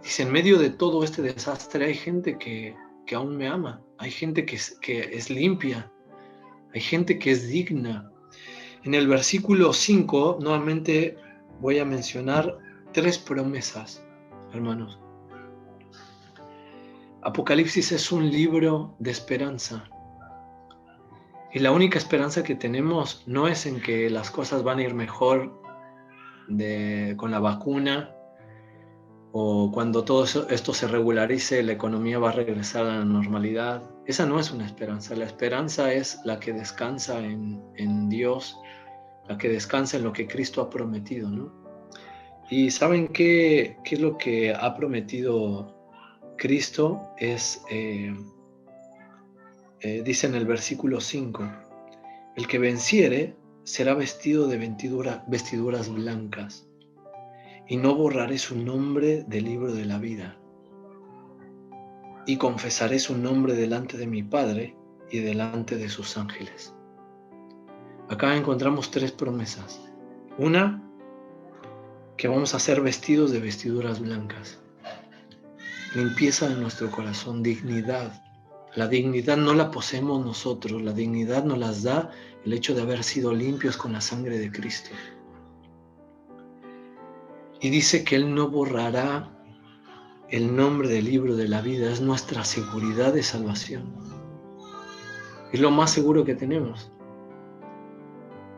Dice, en medio de todo este desastre hay gente que aún me ama, hay gente que es limpia, hay gente que es digna. En el versículo 5, nuevamente voy a mencionar 3 promesas, hermanos. Apocalipsis es un libro de esperanza. Y la única esperanza que tenemos no es en que las cosas van a ir mejor con la vacuna, o cuando todo esto se regularice, la economía va a regresar a la normalidad. Esa no es una esperanza. La esperanza es la que descansa en Dios, la que descansa en lo que Cristo ha prometido, ¿no? Y ¿saben qué es lo que ha prometido Cristo? Dice en el versículo 5, el que venciere será vestido de vestiduras blancas, y no borraré su nombre del libro de la vida, y confesaré su nombre delante de mi Padre y delante de sus ángeles. Acá encontramos 3 promesas. Una, que vamos a ser vestidos de vestiduras blancas. Limpieza de nuestro corazón, dignidad. La dignidad no la poseemos nosotros, la dignidad nos las da el hecho de haber sido limpios con la sangre de Cristo. Y dice que Él no borrará el nombre del libro de la vida. Es nuestra seguridad de salvación. Es lo más seguro que tenemos.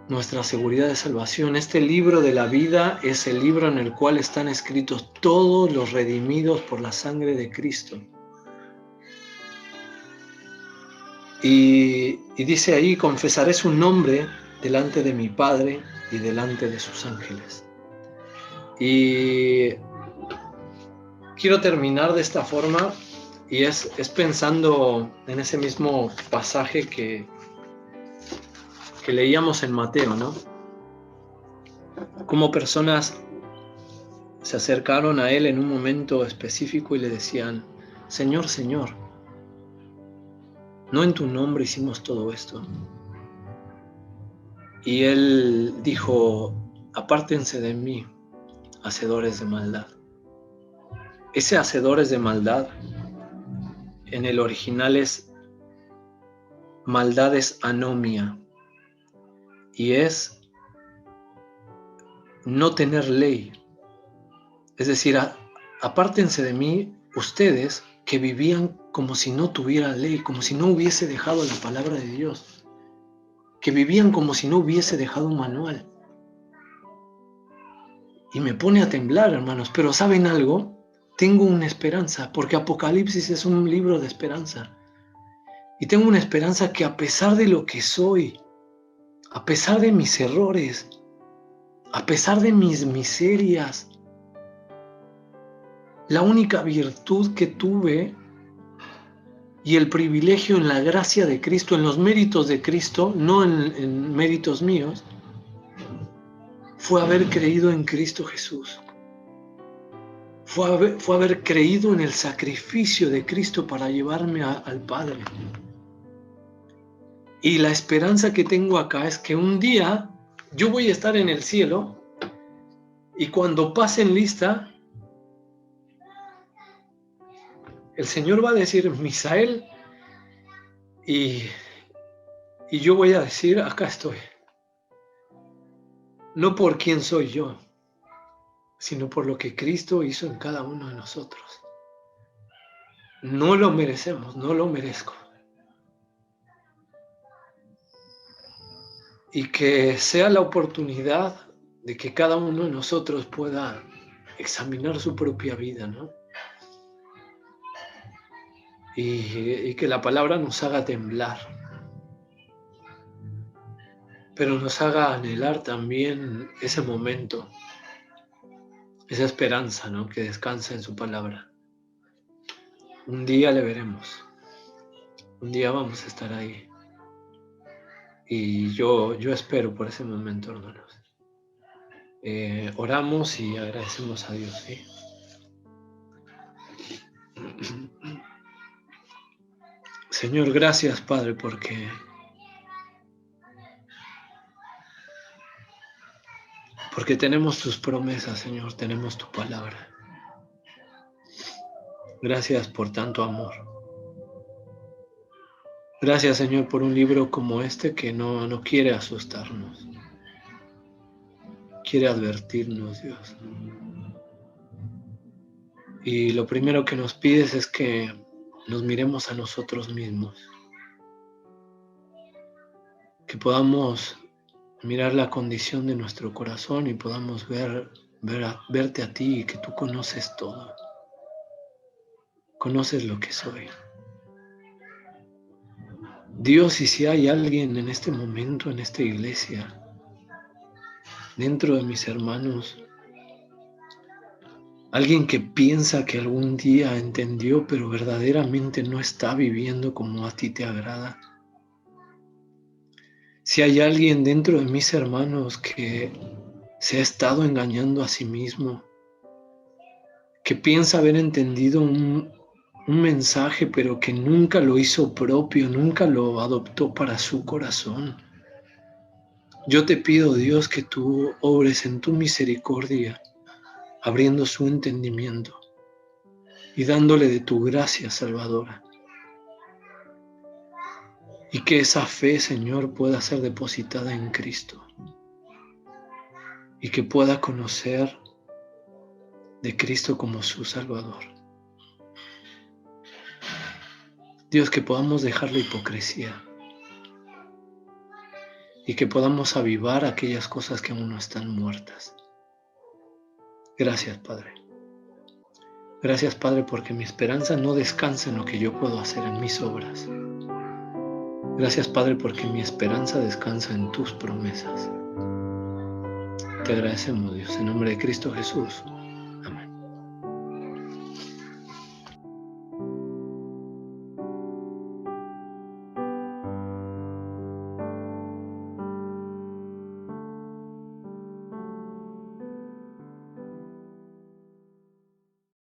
Nuestra seguridad de salvación. Este libro de la vida es el libro en el cual están escritos todos los redimidos por la sangre de Cristo. Y dice ahí, confesaré su nombre delante de mi Padre y delante de sus ángeles. Y quiero terminar de esta forma, y es pensando en ese mismo pasaje que leíamos en Mateo, ¿no? Cómo personas se acercaron a Él en un momento específico y le decían, Señor, Señor, ¿no en tu nombre hicimos todo esto? Y Él dijo, apártense de mí, hacedores de maldad. Ese hacedores de maldad, en el original es maldad es anomia, y es no tener ley. Es decir, apártense de mí ustedes que vivían como si no tuviera ley, como si no hubiese dejado la palabra de Dios, que vivían como si no hubiese dejado un manual. Y me pone a temblar, hermanos, pero ¿saben algo? Tengo una esperanza, porque Apocalipsis es un libro de esperanza. Y tengo una esperanza que a pesar de lo que soy, a pesar de mis errores, a pesar de mis miserias, la única virtud que tuve y el privilegio en la gracia de Cristo, en los méritos de Cristo, no en méritos míos, fue haber creído en Cristo Jesús. Fue haber creído en el sacrificio de Cristo para llevarme al Padre. Y la esperanza que tengo acá es que un día yo voy a estar en el cielo y cuando pasen lista, el Señor va a decir, Misael, y yo voy a decir, acá estoy. No por quién soy yo, sino por lo que Cristo hizo en cada uno de nosotros. No lo merecemos, no lo merezco. Y que sea la oportunidad de que cada uno de nosotros pueda examinar su propia vida, ¿no? Y que la palabra nos haga temblar, pero nos haga anhelar también ese momento, esa esperanza, ¿no? Que descansa en su palabra. Un día le veremos, un día vamos a estar ahí. Y yo espero por ese momento, hermanos. Oramos y agradecemos a Dios, ¿sí? Señor, gracias, Padre, porque tenemos tus promesas, Señor, tenemos tu palabra. Gracias por tanto amor. Gracias, Señor, por un libro como este que no quiere asustarnos. Quiere advertirnos, Dios. Y lo primero que nos pides es que nos miremos a nosotros mismos. Que podamos mirar la condición de nuestro corazón y podamos verte a ti y que tú conoces todo. Conoces lo que soy. Dios, y si hay alguien en este momento, en esta iglesia, dentro de mis hermanos, alguien que piensa que algún día entendió, pero verdaderamente no está viviendo como a ti te agrada. Si hay alguien dentro de mis hermanos que se ha estado engañando a sí mismo, que piensa haber entendido un mensaje, pero que nunca lo hizo propio, nunca lo adoptó para su corazón. Yo te pido, Dios, que tú obres en tu misericordia, abriendo su entendimiento y dándole de tu gracia salvadora. Y que esa fe, Señor, pueda ser depositada en Cristo y que pueda conocer de Cristo como su Salvador. Dios, que podamos dejar la hipocresía y que podamos avivar aquellas cosas que aún no están muertas. Gracias, Padre. Gracias, Padre, porque mi esperanza no descansa en lo que yo puedo hacer en mis obras. Gracias, Padre, porque mi esperanza descansa en tus promesas. Te agradecemos, Dios, en nombre de Cristo Jesús.